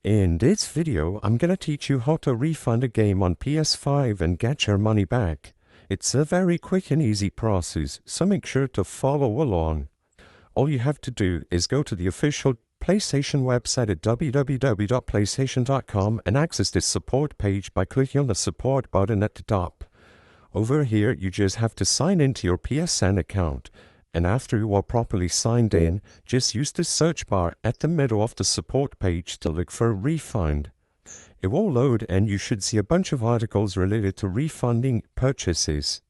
In this video, I'm gonna teach you how to refund a game on PS5 and get your money back. It's a very quick and easy process, so make sure to follow along. All you have to do is go to the official PlayStation website at www.playstation.com and access this support page by clicking on the support button at the top. Over here, you just have to sign into your PSN account. And after you are properly signed in, just use the search bar at the middle of the support page to look for a refund. It will load and you should see a bunch of articles related to refunding purchases.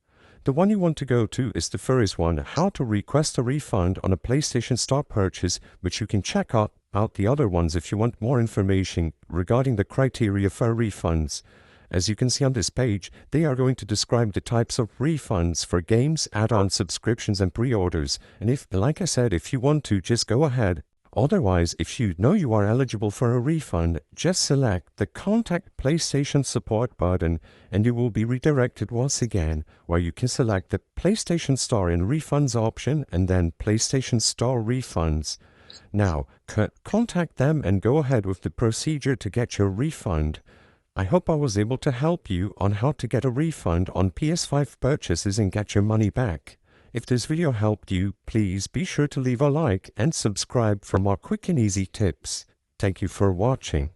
The one you want to go to is the first one, how to request a refund on a PlayStation Store purchase, which you can check out the other ones if you want more information regarding the criteria for refunds. As you can see on this page, they are going to describe the types of refunds for games, add-on subscriptions and pre-orders. And like I said, if you want to, just go ahead. Otherwise, if you know you are eligible for a refund, just select the Contact PlayStation Support button and you will be redirected once again, where you can select the PlayStation Store and Refunds option and then PlayStation Store Refunds. Now, contact them and go ahead with the procedure to get your refund. I hope I was able to help you on how to get a refund on PS5 purchases and get your money back. If this video helped you, please be sure to leave a like and subscribe for more quick and easy tips. Thank you for watching.